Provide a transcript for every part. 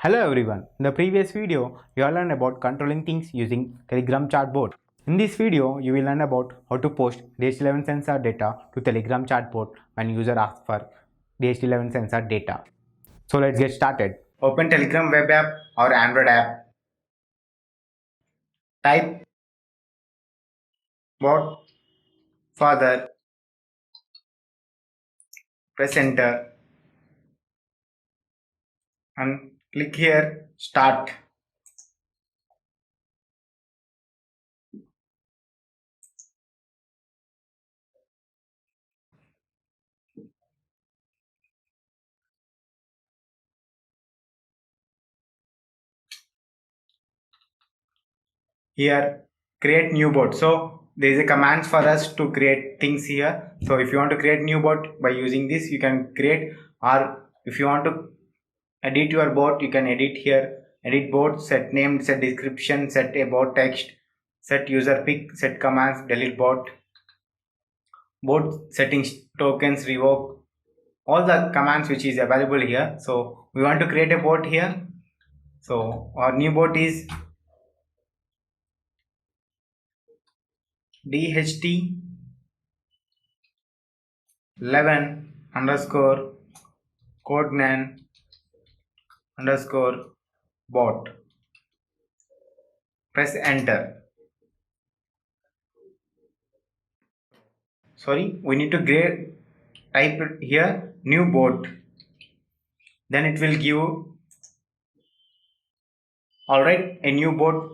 Hello everyone. In the previous video, you all learned about controlling things using Telegram chatbot. In this video, you will learn about how to post DHT11 sensor data to Telegram chatbot when user asks for DHT11 sensor data. So let's get started. Open Telegram web app or Android app. Type bot, father, press enter and click here start. Here create new bot. So there is a command for us to create things here. So if you want to create new bot by using this, you can create, or if you want to edit your bot, you can edit here. Edit bot, set name, set description, set a bot text, set user pick, set commands, delete bot settings, tokens, revoke, all the commands which is available here. So we want to create a bot here. So our new bot is DHT11 underscore codenan underscore bot. Press enter. Sorry, we need to type it here new bot. Then it will give alright a new bot.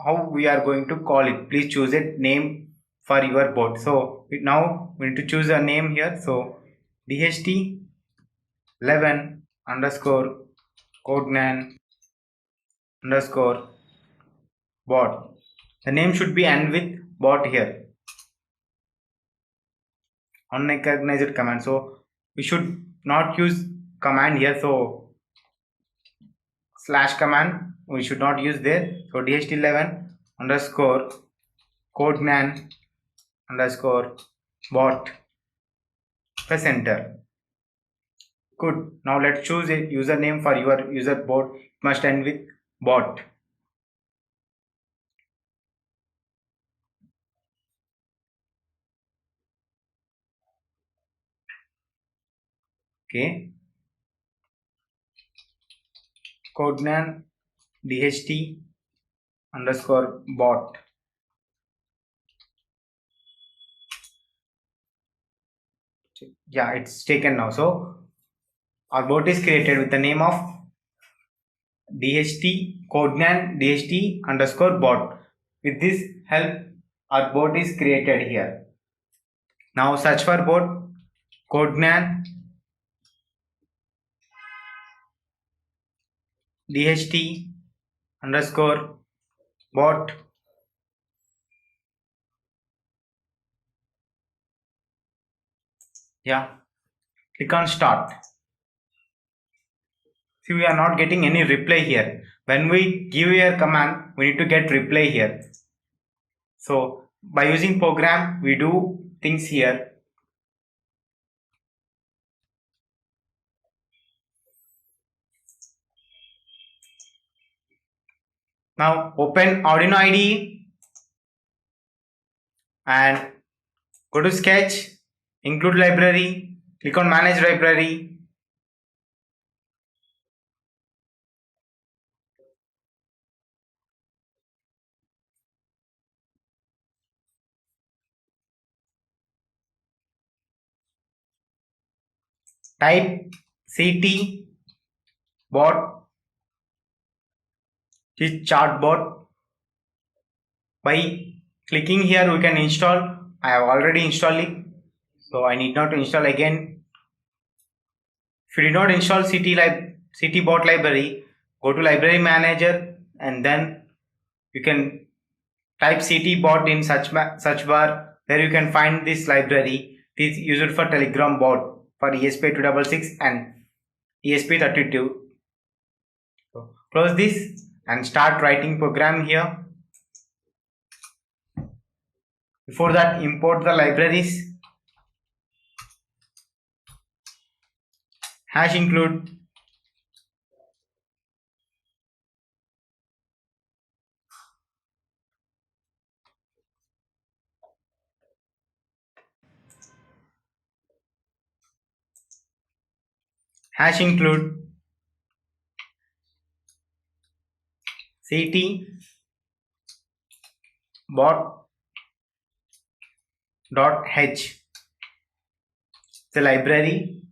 How we are going to call it? Please choose a name for your bot. So now we need to choose a name here. So DHT11 underscore codenan underscore bot. The name should be end with bot here. Unrecognized command. So we should not use command here. So slash command we should not use there. So DHT11 underscore codenan underscore bot. Press enter. Good. Now let's choose a username for your user bot. It must end with bot. Okay. Codenan DHT underscore bot. Yeah, it's taken now. So our bot is created with the name of DHT codenan DHT underscore bot. With this help, our bot is created here. Now search for bot codenan DHT underscore bot. Yeah, click on start. See, we are not getting any reply here. When we give a command, we need to get reply here. So by using program, we do things here. Now open Arduino IDE and go to sketch, include library, click on manage library. Type CT bot is chart bot. By clicking here we can install. I have already installed it, so I need not to install again. If you did not install CT bot library, go to library manager and then you can type CT bot in search bar. There you can find this library. It is used for Telegram bot for ESP8266 and ESP32. So close this and start writing program here. Before that, import the libraries. Hash include hash include ct bot dot h, the library,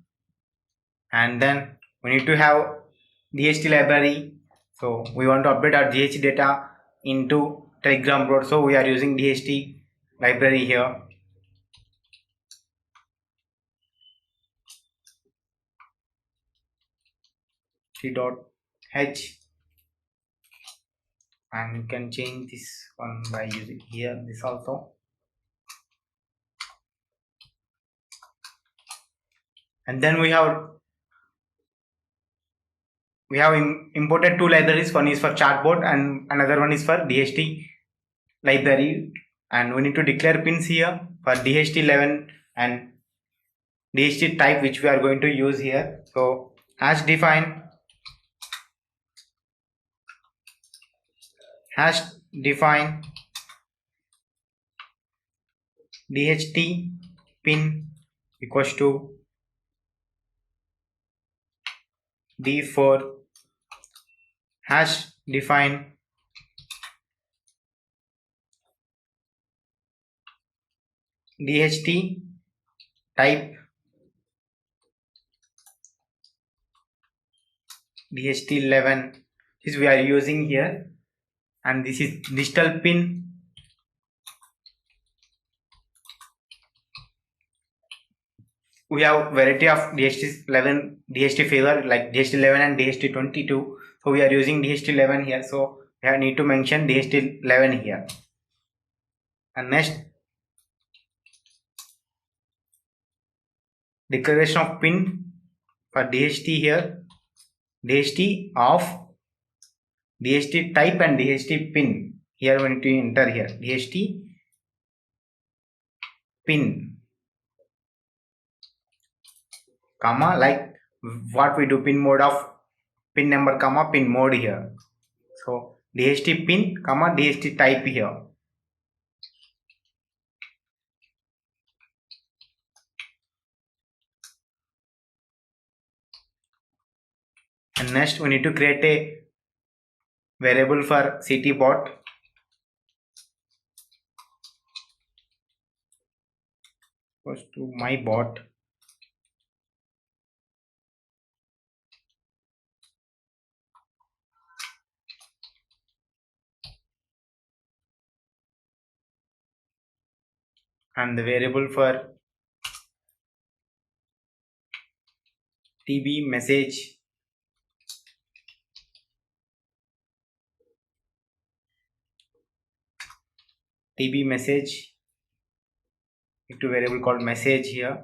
and then we need to have DHT library. So we want to update our DHT data into Telegram bot, so we are using DHT library here. T.h, and you can change this one by using here this also. And then we have imported two libraries. One is for chatbot and another one is for DHT library, and we need to declare pins here for DHT11 and DHT type, which we are going to use here. So hash define DHT pin equals to D4 hash define DHT type DHT11, this we are using here, and this is digital pin. We have variety of DHT11 DHT favor like DHT11 and DHT22, so we are using DHT11 here, so we need to mention DHT11 here. And next, declaration of pin for DHT here, DHT of DHT type and DHT pin. Here we need to enter here DHT pin, comma, like what we do, pin mode of pin number, comma, pin mode here. So DHT pin, comma, DHT type here. And next we need to create a variable for CT bot. Goes to my bot. And the variable for TB message into variable called message here.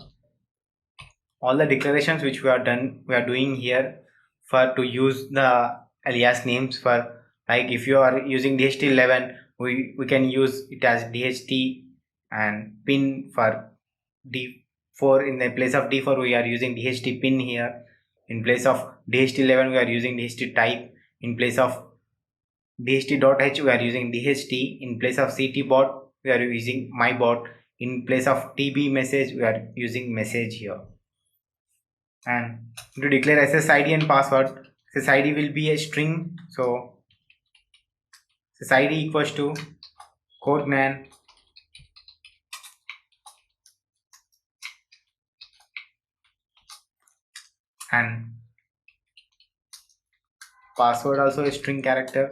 All the declarations which we are doing here for to use the alias names for, like if you are using DHT11, we can use it as DHT, and pin for D4. In the place of D4 we are using DHT pin here. In place of DHT11 we are using DHT type. In place of DHT.h we are using DHT. In place of CT bot we are using my bot. In place of TB message we are using message here. And to declare SSID and password, SSID will be a string, so SSID equals to Codeman and password also a string character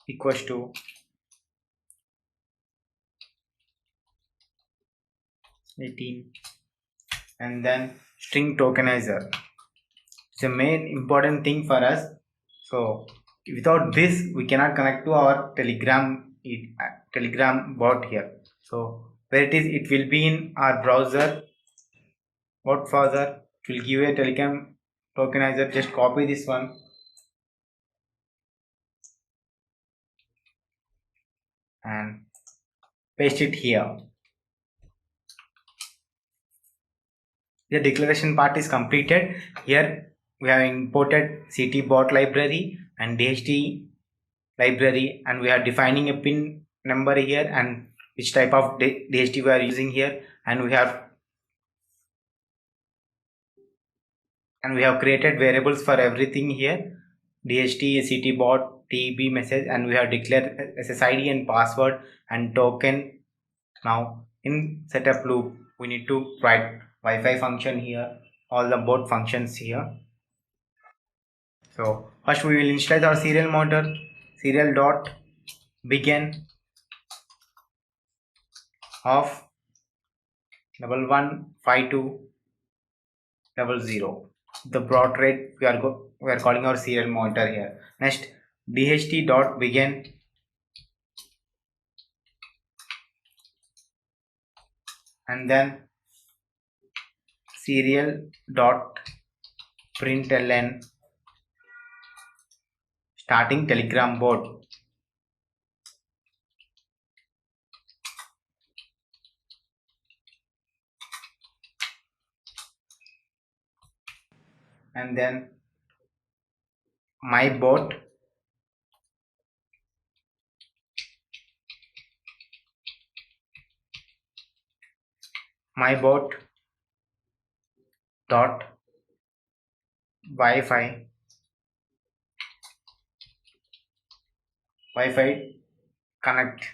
equals to '18, and then string tokenizer. It's a main important thing for us. So without this we cannot connect to our Telegram bot here. So where it is, it will be in our browser. What further, it will give a Telegram tokenizer. Just copy this one and paste it here. The declaration part is completed. Here we have imported CT bot library and DHT library, and we are defining a pin number here and which type of DHT we are using here, and we have and we have created variables for everything here, DHT, CT bot, TB message, and we have declared SSID and password and token. Now in setup loop we need to write Wi-Fi function here, all the board functions here. So first we will initialize our serial monitor, serial dot begin of 115200. The baud rate we are calling our serial monitor here. Next DHT dot begin and then serial dot println starting telegram board. And then my bot dot Wi-Fi connect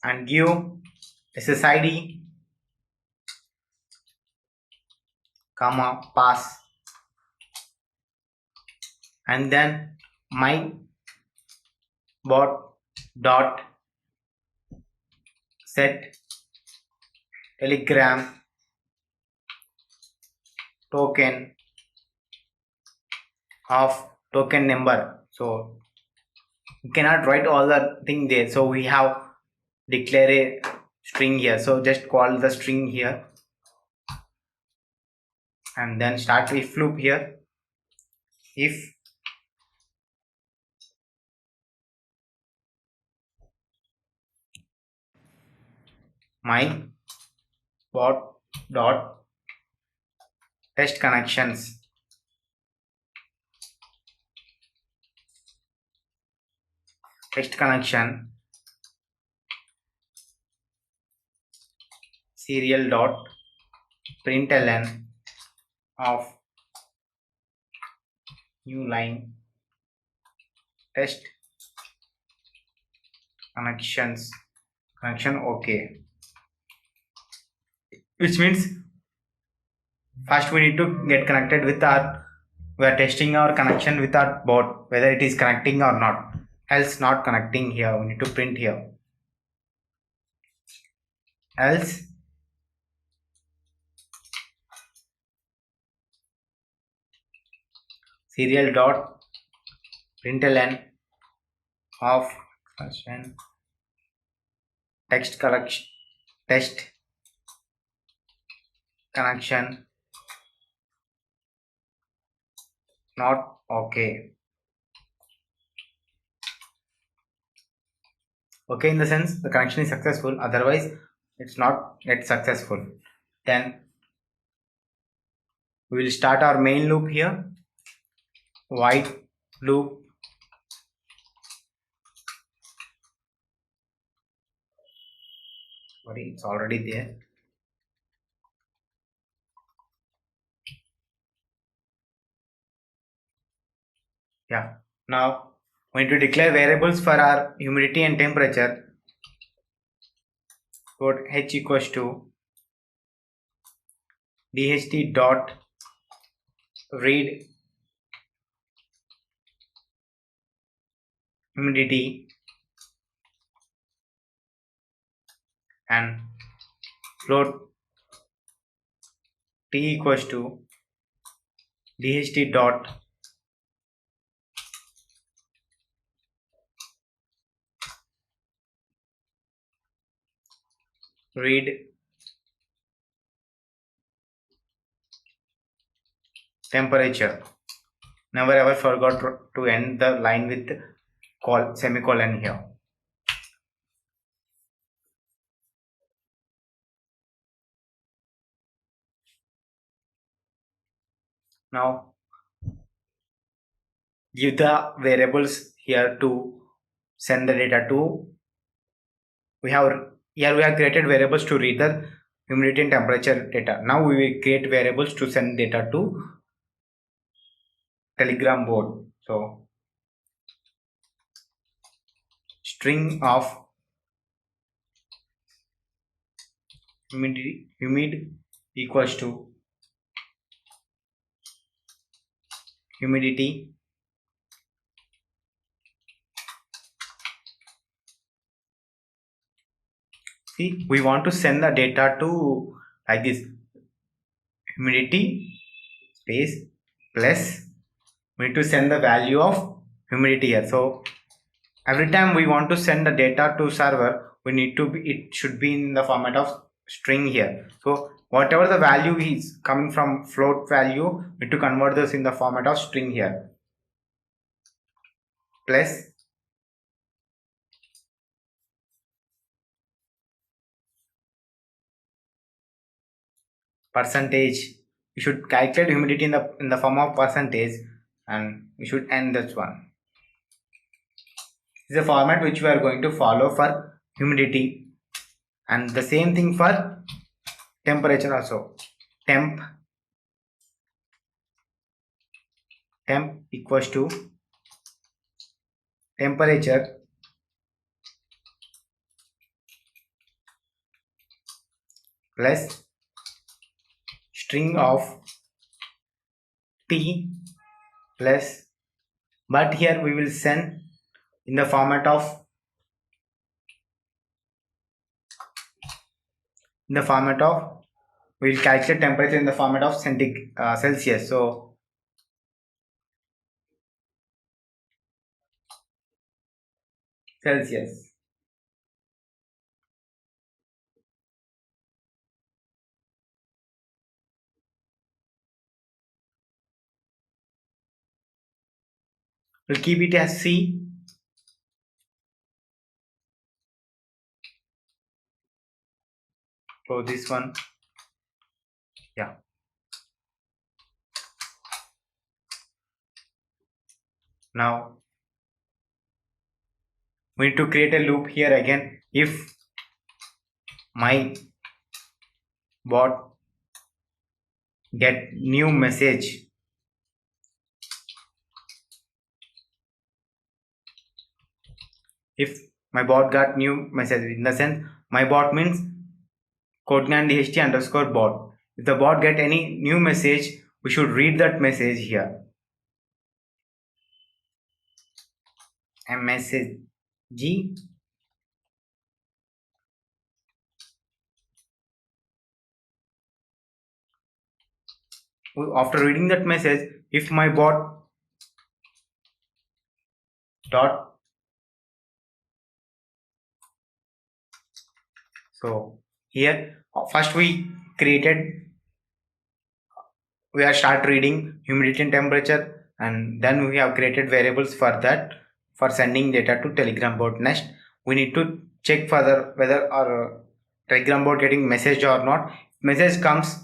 and give SSID comma pass, and then my bot dot set telegram token of token number. So you cannot write all the thing there, so we have declare a string here, so just call the string here and then start if loop here. If my bot dot test connections text connection serial dot println of new line test connection okay, which means first we need to get connected with we are testing our connection with our bot whether it is connecting or not, else not connecting. Here we need to print here else serial dot println of text connection not okay. Okay, in the sense the connection is successful, otherwise it's not yet successful. Then we will start our main loop here, while loop sorry, it's already there. Yeah, now we need to declare variables for our humidity and temperature. Put h equals to dht dot read humidity and float t equals to dht dot read temperature. Never ever forgot to end the line with semicolon here. Now give the variables here to send the data to. We have created variables to read the humidity and temperature data. Now we will create variables to send data to Telegram board. So string of humid equals to humidity See, we want to send the data to like this, humidity space plus, we need to send the value of humidity here. So every time we want to send the data to server, we need to be, it should be in the format of string here. So whatever the value is coming from float value, we need to convert this in the format of string here, plus percentage. We should calculate humidity in the form of percentage, and we should end this one. This is a format which we are going to follow for humidity, and the same thing for temperature also. Temp equals to temperature plus string of T plus, but here we will send in the format of we will calculate temperature in the format of Celsius. So Celsius. We'll keep it as C. So this one, yeah. Now we need to create a loop here again. If my bot get new message, if my bot got new message, in the sense my bot means Codegnand DHT underscore bot. If the bot get any new message, we should read that message here. A message G after reading that message, if my bot dot, so here first we are start reading humidity and temperature, and then we have created variables for that, for sending data to Telegram bot. Next we need to check further whether our Telegram bot getting message or not. Message comes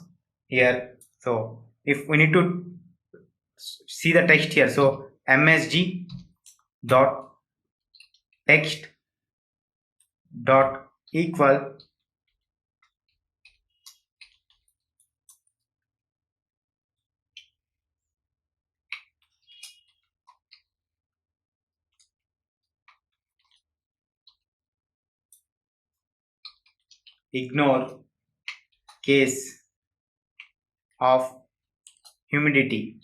here, so if we need to see the text here, so msg dot text dot equal ignore case of humidity.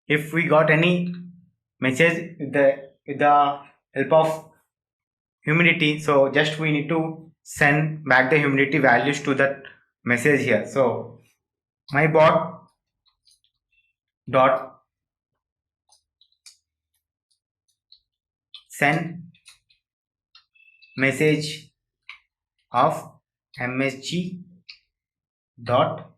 If we got any message with the help of humidity, so just we need to send back the humidity values to that message here. So my bot dot send message of msg dot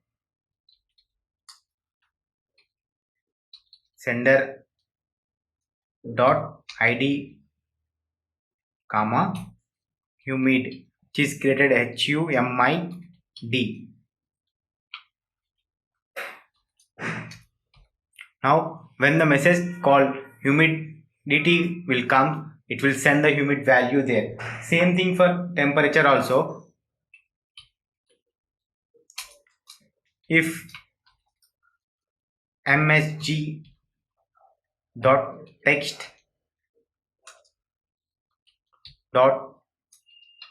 sender dot id comma humid, which is created HUMID. Now when the message called humidity will come, it will send the humid value there. Same thing for temperature also. If msg dot text dot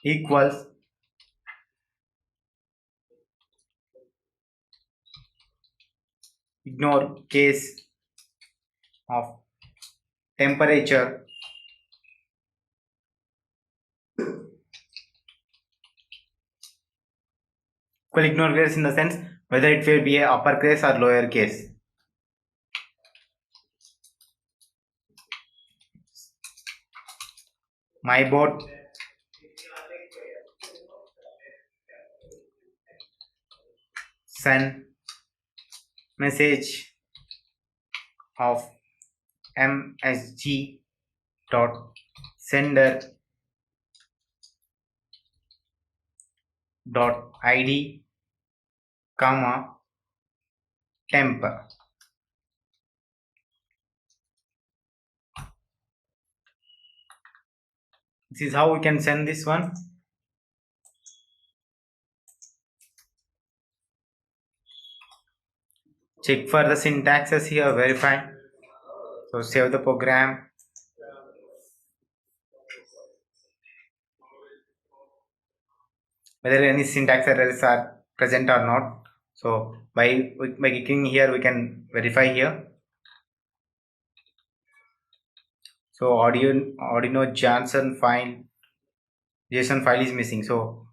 equals ignore case of temperature, equal ignore case in the sense whether it will be a uppercase or lower case. My boat send message of msg dot sender dot id comma temp. This is how we can send this one. Check for the syntaxes here, verify. So save the program. Whether any syntax errors are present or not. So by clicking here we can verify here. So Arduino JSON file is missing. So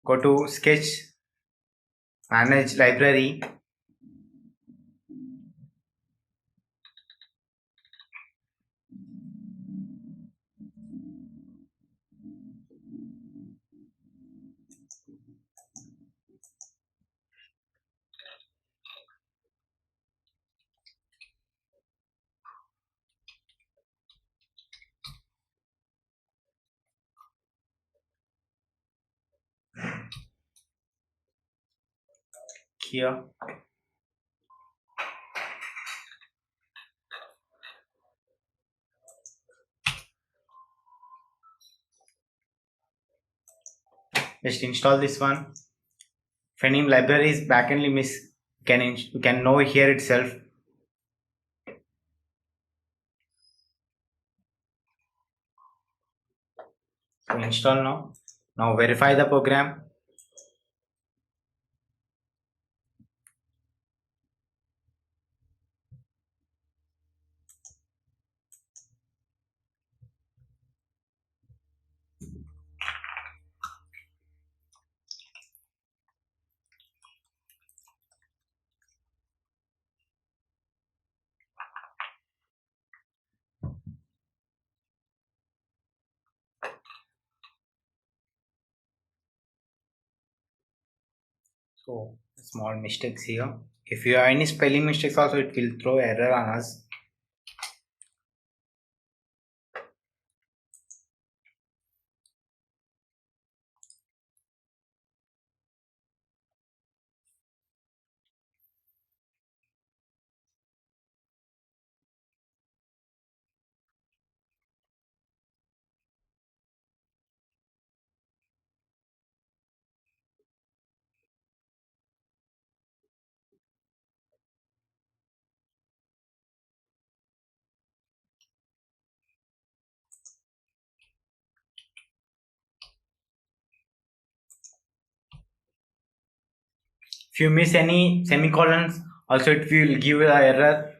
go to sketch, manage library, here. Just install this one. If any library is backendly miss, you can know here itself. So install now. Now verify the program. So small mistakes here. If you have any spelling mistakes also, it will throw error on us. If you miss any semicolons, also it will give the error.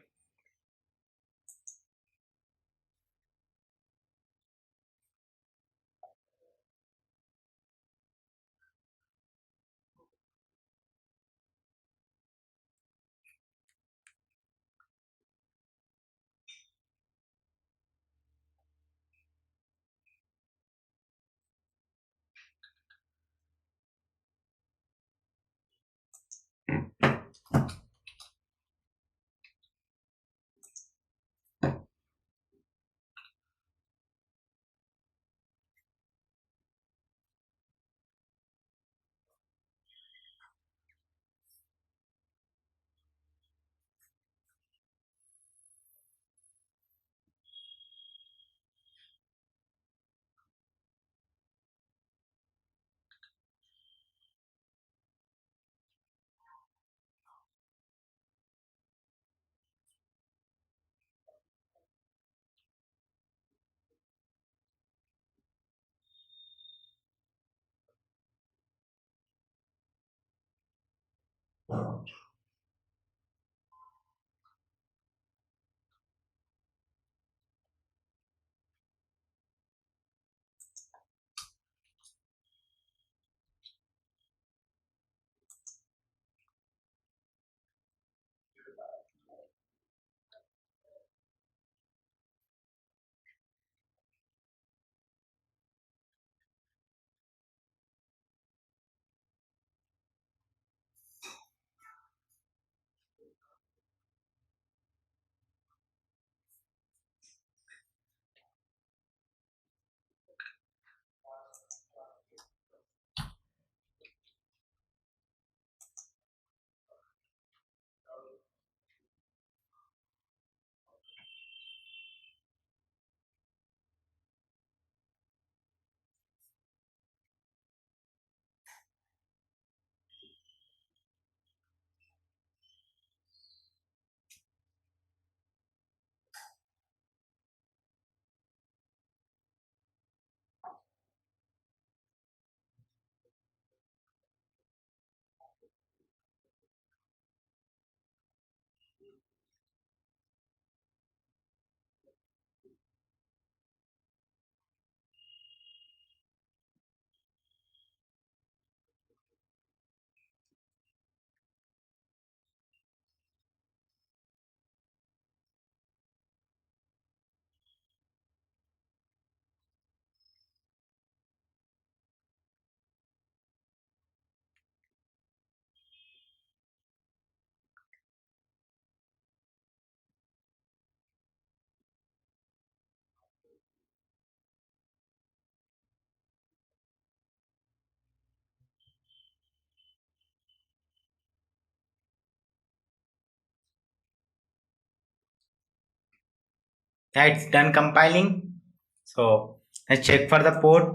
Yeah, it's done compiling. So let's check for the port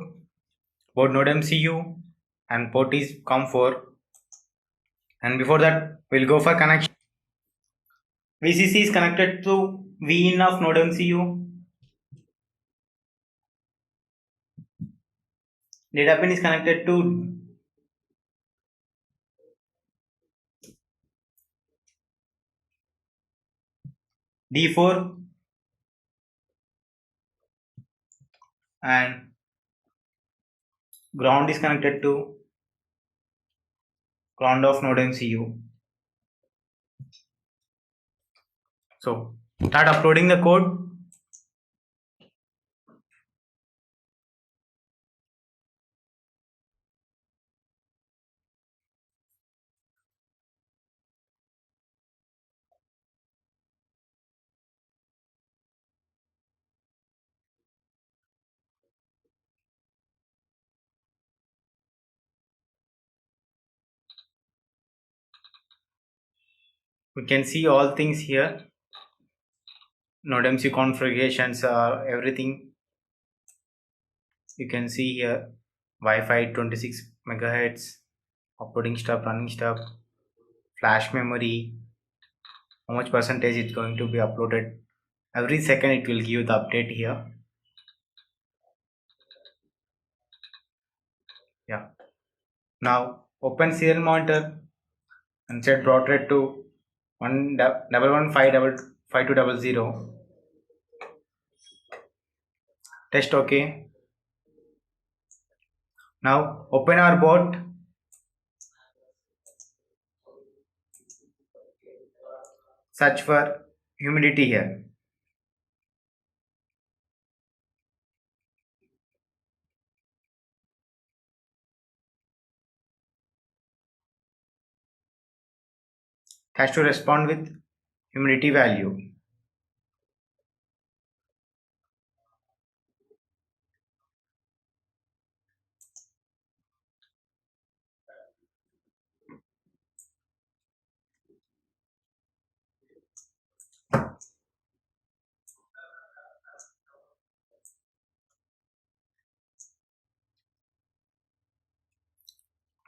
node MCU, and port is COM4. And before that, we'll go for connection. VCC is connected to VIN of node MCU. Data pin is connected to D4, and ground is connected to ground of node MCU. So start uploading the code. We can see all things here. Node MCU configurations, everything you can see here. Wi-Fi 26 megahertz, uploading stuff, running stuff, flash memory, how much percentage is going to be uploaded. Every second it will give the update here. Yeah. Now open serial monitor and set baud rate to 111552200. Test OK. Now open our board. Search for humidity here. It has to respond with humidity value.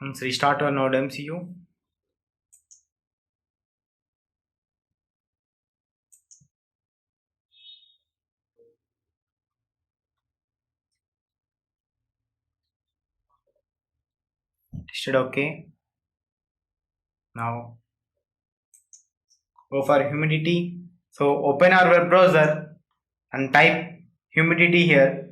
Let's restart our node MCU. Tested OK. Now go for humidity. So open our web browser and type humidity here.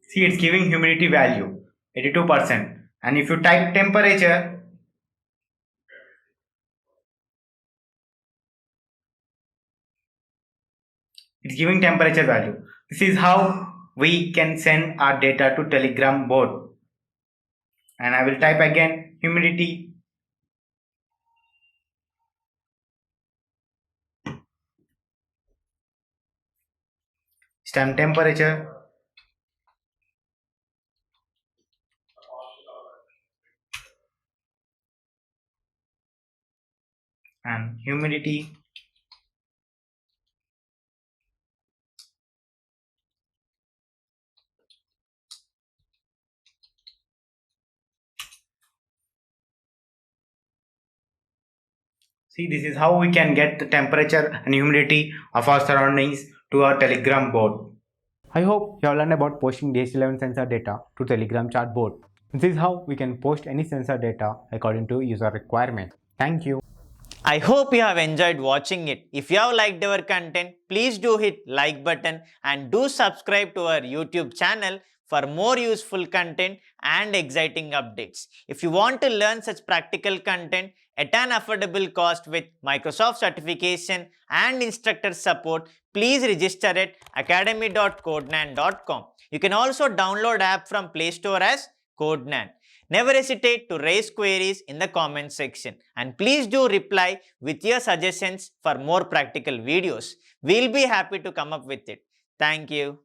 See, it's giving humidity value 82%. And if you type temperature, it's giving temperature value. This is how we can send our data to Telegram bot. And I will type again humidity. Stamp temperature. And humidity. See, this is how we can get the temperature and humidity of our surroundings to our Telegram bot. I hope you have learned about posting DHT11 sensor data to Telegram chat bot. This is how we can post any sensor data according to user requirement. Thank you. I hope you have enjoyed watching it. If you have liked our content, please do hit like button and do subscribe to our YouTube channel for more useful content and exciting updates. If you want to learn such practical content at an affordable cost with Microsoft certification and instructor support, please register at academy.codenan.com. You can also download app from Play Store as Codenan. Never hesitate to raise queries in the comment section, and please do reply with your suggestions for more practical videos. We'll be happy to come up with it. Thank you.